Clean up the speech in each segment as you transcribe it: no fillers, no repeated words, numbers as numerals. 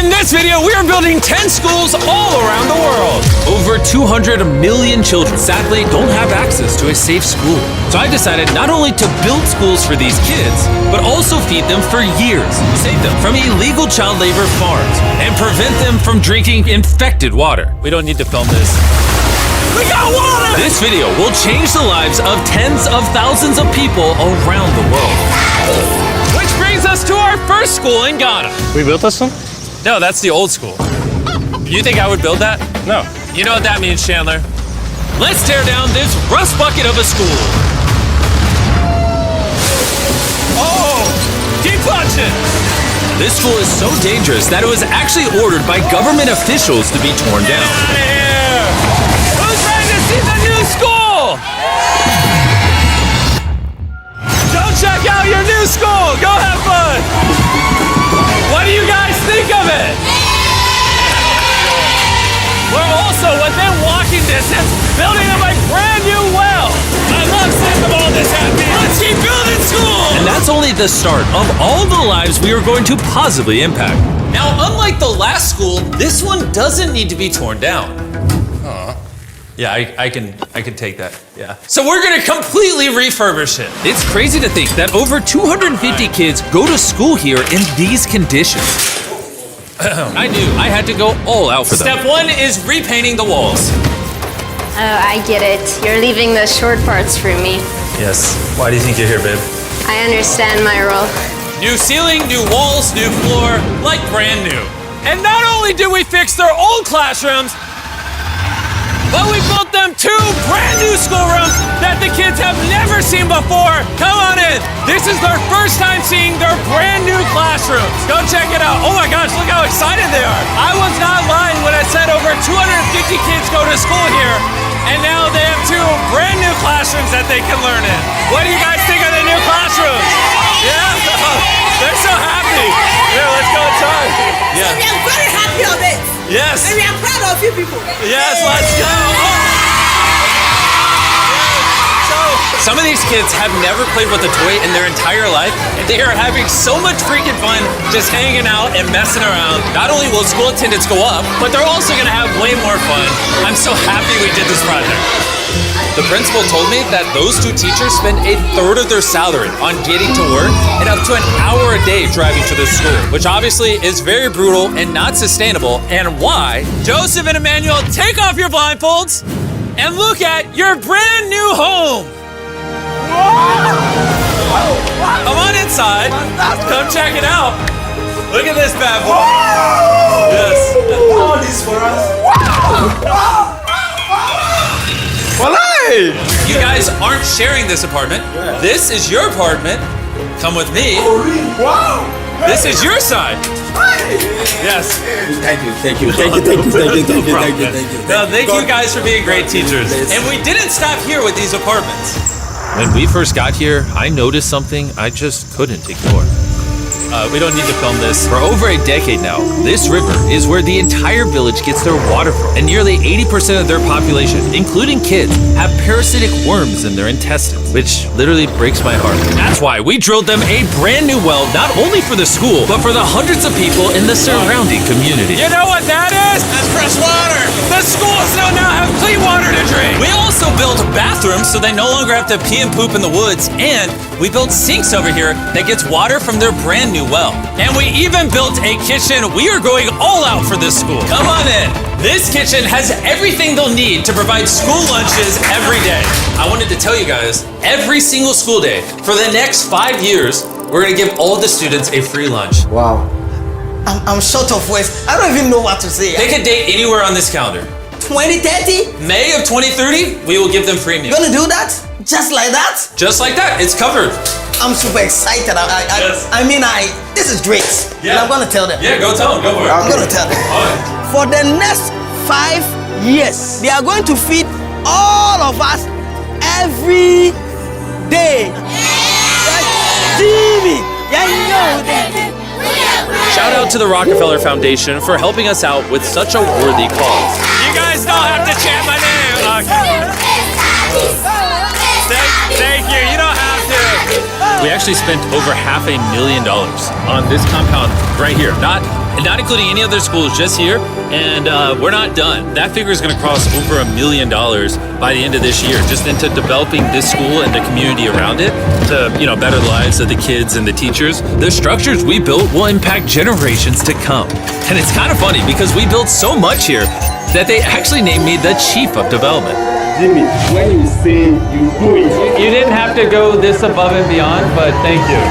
In this video, we are building 10 schools all around the world. Over 200 million children sadly don't have access to a safe school. So I decided not only to build schools for these kids, but also feed them for years, save them from illegal child labor farms, and prevent them from drinking infected water. We don't need to film this. We got water! This video will change the lives of tens of thousands of people around the world. Which brings us to our first school in Ghana. We built this one? No, that's the old school. You think I would build that? No. You know what that means, Chandler? Let's tear down this rust bucket of a school. Oh, deflection! This school is so dangerous that it was actually ordered by government officials to be torn down. Get out of here! Who's ready to see the new school? Go check out your new school! Go have fun! What do you guys think of it? We're also within walking distance building up a brand new well. I love seeing them all this happy. Let's keep building schools! And that's only the start of all the lives we are going to positively impact. Now, unlike the last school, this one doesn't need to be torn down. Yeah, I can take that, yeah. So we're gonna completely refurbish it. It's crazy to think that over 250 kids go to school here in these conditions. I knew I had to go all out for them. Step one is repainting the walls. Oh, I get it. You're leaving the short parts for me. Yes, why do you think you're here, babe? I understand my role. New ceiling, new walls, new floor, like brand new. And not only did we fix their old classrooms, but we built them 2 brand new schoolrooms that the kids have never seen before. Come on in. This is their first time seeing their brand new classrooms. Go check it out. Oh my gosh, look how excited they are. I was not lying when I said over 250 kids go to school here, and now they have 2 brand new classrooms that they can learn in. What do you guys think of the new classrooms? Yeah, they're so happy. Here, let's go inside. Yeah. We are very happy of it. Yes. And we are proud of you people. Yes, let's go. So, some of these kids have never played with a toy in their entire life, and they are having so much freaking fun just hanging out and messing around. Not only will school attendance go up, but they're also gonna have way more fun. I'm so happy we did this project. The principal told me that those 2 teachers spend 1/3 of their salary on getting to work and up to an hour a day driving to the school, which obviously is very brutal and not sustainable, and why. Joseph and Emmanuel, take off your blindfolds and look at your brand new home. Come on inside. Come check it out. Look at this bad boy. Yes. All this for us. You guys aren't sharing this apartment. This is your apartment. Come with me. Wow. This is your side. Yes. Thank you. No, thank you guys for being great teachers. And we didn't stop here with these apartments. When we first got here, I noticed something I just couldn't ignore. We don't need to film this. For over a decade now, this river is where the entire village gets their water from. And nearly 80% of their population, including kids, have parasitic worms in their intestines, which literally breaks my heart. That's why we drilled them a brand new well, not only for the school, but for the hundreds of people in the surrounding community. You know what that is? That's fresh water. The schools now have clean water to drink. We also built bathrooms so they no longer have to pee and poop in the woods. And we built sinks over here that gets water from their brand new well. And we even built a kitchen. We are going all out for this school. Come on in. This kitchen has everything they'll need to provide school lunches every day. I wanted to tell you guys, every single school day for the next 5 years, we're gonna give all the students a free lunch. Wow. I'm short of words. I don't even know what to say. Pick a date anywhere on this calendar. 2030? May of 2030, we will give them free meals. You gonna do that? Just like that? Just like that, it's covered. I'm super excited. Yes. This is great. Yeah. And I'm gonna tell them. Yeah, go tell them, go for it. I'm gonna tell them. All right. For the next 5 years, they are going to feed all of us every day. Jimmy, yeah, you know that. Shout out to the Rockefeller Foundation for helping us out with such a worthy cause. You guys don't have to chant my name. Thank you. You don't have to. We actually spent over $500,000 on this compound right here. Not and not including any other schools, just here. And we're not done. That figure is going to cross over $1 million by the end of this year, just into developing this school and the community around it to, better the lives of the kids and the teachers. The structures we built will impact generations to come. And it's kind of funny because we built so much here that they actually named me the Chief of Development. Jimmy, when you say you do it. You didn't have to go this above and beyond, but thank you.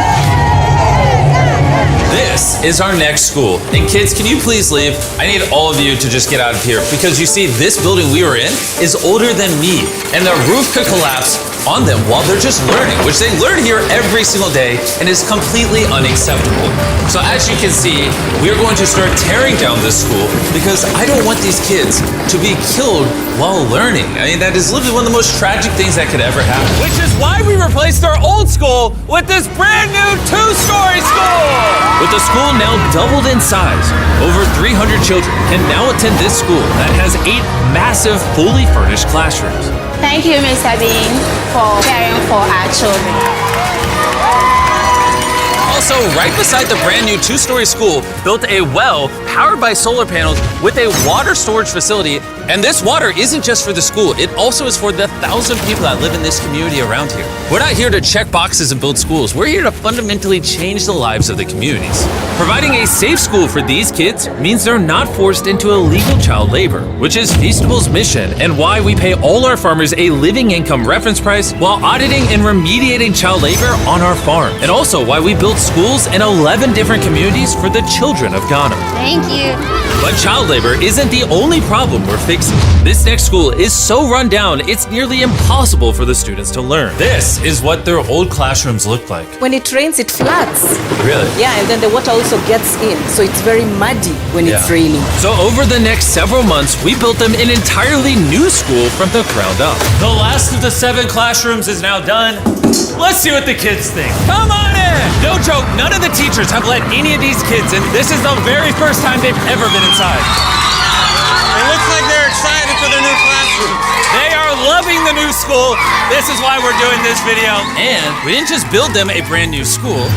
This is our next school. And kids, can you please leave? I need all of you to just get out of here because you see, this building we were in is older than me. And the roof could collapse on them while they're just learning, which they learn here every single day and is completely unacceptable. So as you can see, we are going to start tearing down this school because I don't want these kids to be killed while learning. I mean, that is literally one of the most tragic things that could ever happen. Which is why we replaced our old school with this brand new 2-story school. With the school now doubled in size, over 300 children can now attend this school that has 8 massive, fully furnished classrooms. Thank you, Mr. Bean, for caring for our children. Also, right beside the brand new 2-story school, built a well powered by solar panels with a water storage facility. And this water isn't just for the school, it also is for the 1,000 people that live in this community around here. We're not here to check boxes and build schools. We're here to fundamentally change the lives of the communities. Providing a safe school for these kids means they're not forced into illegal child labor, which is Feastable's mission and why we pay all our farmers a living income reference price while auditing and remediating child labor on our farm. And also why we build schools in 11 different communities for the children of Ghana. Thank you. But child labor isn't the only problem we're fixing. This next school is so run down, it's nearly impossible for the students to learn. This is what their old classrooms look like. When it rains, it floods. Really? Yeah, and then the water also gets in, so it's very muddy when it's raining. So over the next several months, we built them an entirely new school from the ground up. The last of the 7 classrooms is now done. Let's see what the kids think. Come on in! No joke, none of the teachers have let any of these kids in. This is the very first time they've ever been inside. It looks like they're excited for their new classroom. They are loving the new school. This is why we're doing this video. And we didn't just build them a brand new school,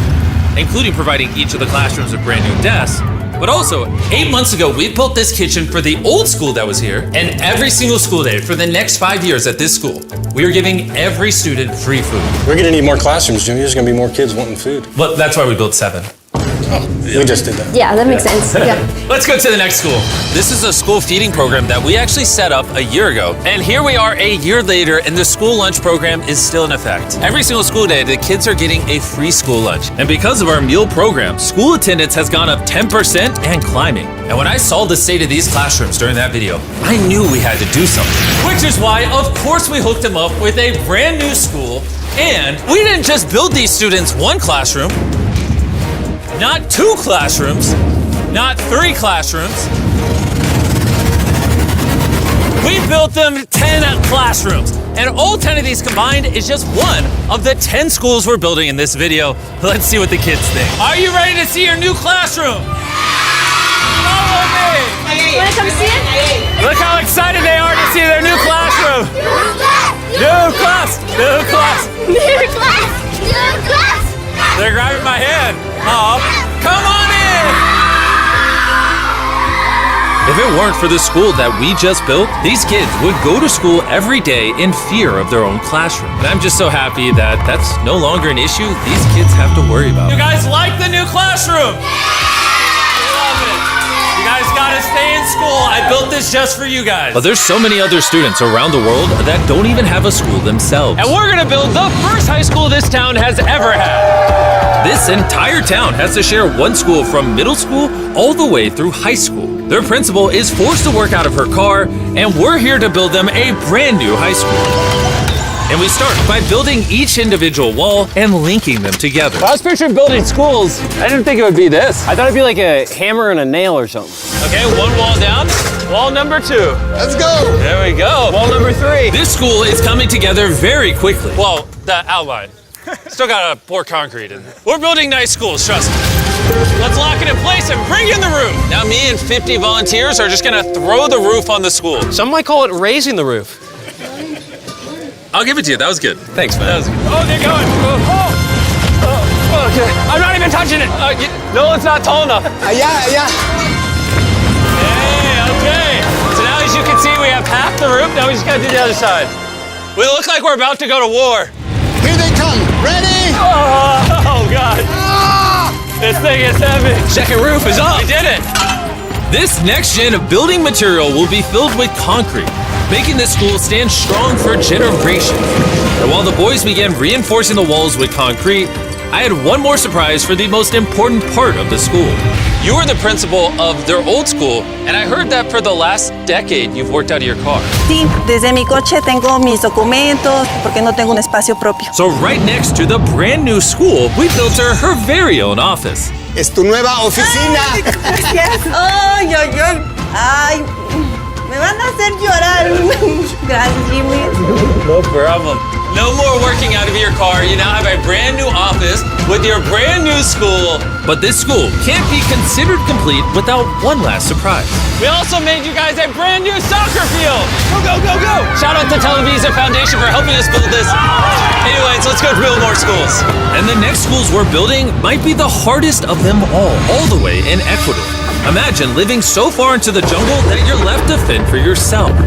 including providing each of the classrooms with brand new desks, but also 8 months ago, we built this kitchen for the old school that was here. And every single school day for the next 5 years at this school, we are giving every student free food. We're gonna need more classrooms, Jimmy. There's gonna be more kids wanting food. Well, that's why we built 7. We just did that. Yeah, that makes sense. Yeah. Let's go to the next school. This is a school feeding program that we actually set up a year ago. And here we are a year later, and the school lunch program is still in effect. Every single school day, the kids are getting a free school lunch. And because of our meal program, school attendance has gone up 10% and climbing. And when I saw the state of these classrooms during that video, I knew we had to do something. Which is why, of course, we hooked them up with a brand new school. And we didn't just build these students 1 classroom, not 2 classrooms, not 3 classrooms. We built them 10 classrooms. And all 10 of these combined is just one of the 10 schools we're building in this video. Let's see what the kids think. Are you ready to see your new classroom? Follow me. Wanna come see it? Look how excited they are to see their new classroom. New class, new class. New class! New class! They're grabbing my hand. Oh, come on in! If it weren't for the school that we just built, these kids would go to school every day in fear of their own classroom. And I'm just so happy that that's no longer an issue these kids have to worry about. You guys like the new classroom? Love it. You guys gotta stay in school. I built this just for you guys. But there's so many other students around the world that don't even have a school themselves. And we're gonna build the first high school this town has ever had. This entire town has to share one school from middle school all the way through high school. Their principal is forced to work out of her car, and we're here to build them a brand new high school. And we start by building each individual wall and linking them together. When I was picturing building schools, I didn't think it would be this. I thought it'd be like a hammer and a nail or something. Okay, 1 wall down. Wall number 2. Let's go. There we go. Wall number 3. This school is coming together very quickly. Well, the outline. Still gotta pour concrete in. We're building nice schools, trust me. Let's lock it in place and bring in the roof. Now me and 50 volunteers are just gonna throw the roof on the school. Some might call it raising the roof. I'll give it to you, that was good. Thanks, man. That was good. Oh, they're going. Oh, okay. I'm not even touching it. No, it's not tall enough. Yeah. Now we just gotta do the other side. We look like we're about to go to war. Here they come. Ready? Oh God. This thing is heavy. Second roof is up. We did it. This next gen of building material will be filled with concrete, making this school stand strong for generations. And while the boys began reinforcing the walls with concrete, I had one more surprise for the most important part of the school. You were the principal of their old school, and I heard that for the last decade you've worked out of your car. Sí, desde mi coche tengo mis documentos porque no tengo un espacio propio. So right next to the brand new school, we built her very own office. Es tu nueva oficina. Gracias. Ay, ay, ay. Ay, me van a hacer llorar. Gracias, Jimmy. No problem. No more working out of your car. You now have a brand new office with your brand new school. But this school can't be considered complete without one last surprise. We also made you guys a brand new soccer field. Go, go, go, go. Shout out to Televisa Foundation for helping us build this. Anyways, let's go build more schools. And the next schools we're building might be the hardest of them all the way in Ecuador. Imagine living so far into the jungle that you're left to fend for yourself.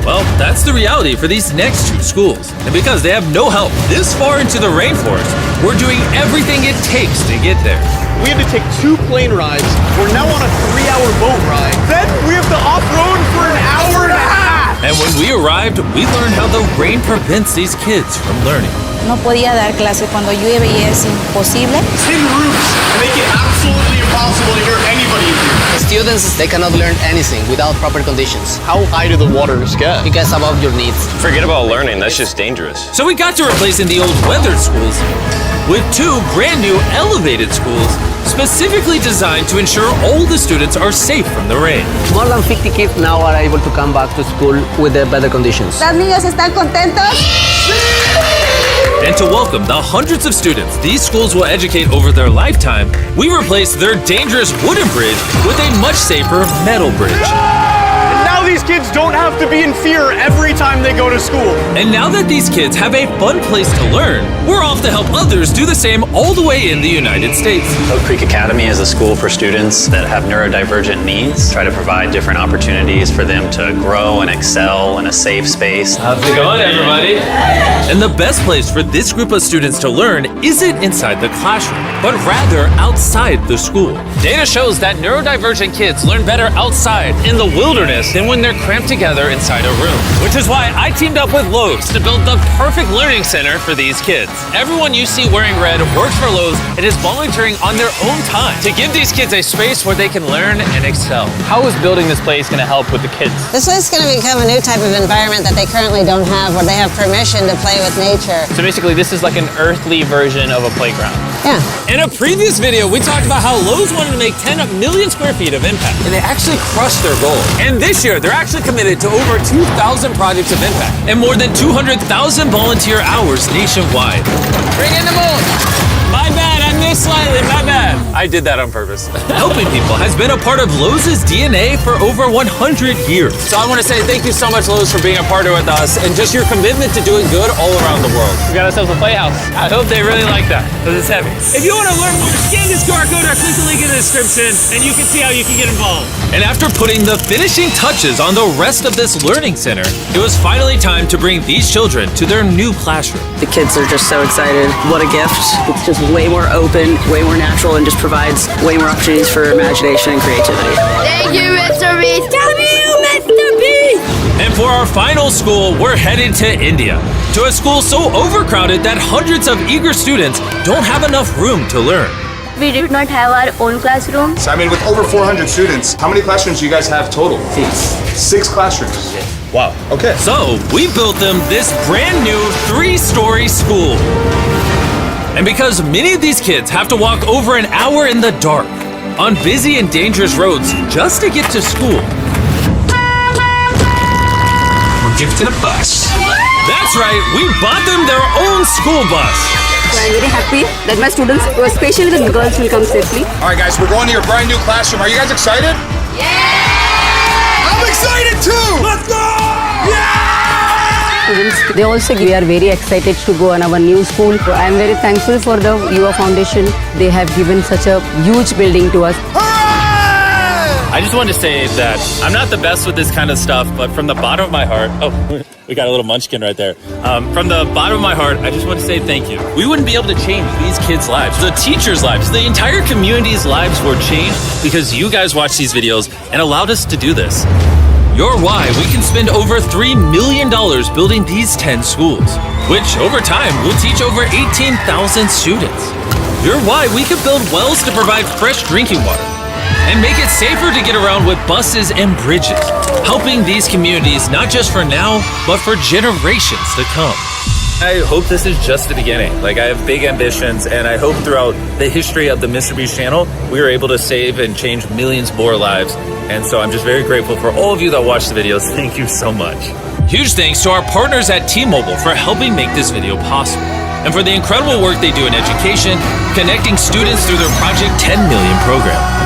Well, that's the reality for these next two schools. And because they have no help this far into the rainforest, we're doing everything it takes to get there. We had to take 2 plane rides. We're now on a 3-hour boat ride. Then we have to off-road for an hour and a half. And when we arrived, we learned how the rain prevents these kids from learning. No podía dar clase cuando llueve y es imposible. Tin roofs make it absolutely impossible to hear anybody in here. Students, they cannot learn anything without proper conditions. How high do the waters get? It gets above your needs. Forget about learning, that's just dangerous. So we got to replacing the old weathered schools with 2 brand new elevated schools specifically designed to ensure all the students are safe from the rain. More than 50 kids now are able to come back to school with the better conditions. ¿Los niños están contentos? And to welcome the hundreds of students these schools will educate over their lifetime, we replaced their dangerous wooden bridge with a much safer metal bridge. And now these kids don't have to be in fear every time they go to school. And now that these kids have a fun place to learn, we're off to help others do the same all the way in the United States. Oak Creek Academy is a school for students that have neurodivergent needs. Try to provide different opportunities for them to grow and excel in a safe space. How's it going, everybody? And the best place for this group of students to learn isn't inside the classroom, but rather outside the school. Data shows that neurodivergent kids learn better outside in the wilderness than when they're cramped together inside a room. Which is why I teamed up with Lowe's to build the perfect learning center for these kids. Everyone you see wearing red works for Lowe's and is volunteering on their own time to give these kids a space where they can learn and excel. How is building this place gonna help with the kids? This is going to become a new type of environment that they currently don't have, where they have permission to play with nature. So basically this is like an earthly version of a playground. Yeah. In a previous video, we talked about how Lowe's wanted to make 10 million square feet of impact, and they actually crushed their goal. And this year, they're actually committed to over 2,000 projects of impact and more than 200,000 volunteer hours nationwide. Bring in the moon! My bad, I missed slightly, my bad. I did that on purpose. Helping people has been a part of Lowe's DNA for over 100 years. So I want to say thank you so much, Lowe's, for being a partner with us and just your commitment to doing good all around the world. We got ourselves a playhouse. I hope they really like that, because it's heavy. If you want to learn more, scan this QR code or click the link in the description, and you can see how you can get involved. And after putting the finishing touches on the rest of this learning center, it was finally time to bring these children to their new classroom. The kids are just so excited. What a gift. It's just way more open, way more natural, and just provides way more opportunities for imagination and creativity. Thank you, MrBeast. Thank you, MrBeast. And for our final school, we're headed to India, to a school so overcrowded that hundreds of eager students don't have enough room to learn. We did not have our own classroom. So I mean, with over 400 students, how many classrooms do you guys have total? 6 classrooms. Wow, okay. So we built them this brand new 3-story school. And because many of these kids have to walk over an hour in the dark on busy and dangerous roads just to get to school. We're gifted a bus. That's right, we bought them their own school bus. So I'm very happy that my students, especially the girls, will come safely. All right, guys, we're going to your brand new classroom. Are you guys excited? Yeah! I'm excited too! Let's go! Students, they also we are very excited to go on our new school. So I am very thankful for the UA Foundation. They have given such a huge building to us. Hooray! I just wanted to say that I'm not the best with this kind of stuff, but from the bottom of my heart, oh, we got a little munchkin right there. From the bottom of my heart, I just want to say thank you. We wouldn't be able to change these kids' lives, the teachers' lives, the entire community's lives were changed because you guys watched these videos and allowed us to do this. You're why we can spend over $3 million building these 10 schools, which over time will teach over 18,000 students. You're why we could build wells to provide fresh drinking water and make it safer to get around with buses and bridges, helping these communities not just for now, but for generations to come. I hope this is just the beginning. Like, I have big ambitions, and I hope throughout the history of the MrBeast channel, we are able to save and change millions more lives. And so I'm just very grateful for all of you that watch the videos. Thank you so much. Huge thanks to our partners at T-Mobile for helping make this video possible, and for the incredible work they do in education, connecting students through their Project 10 Million program.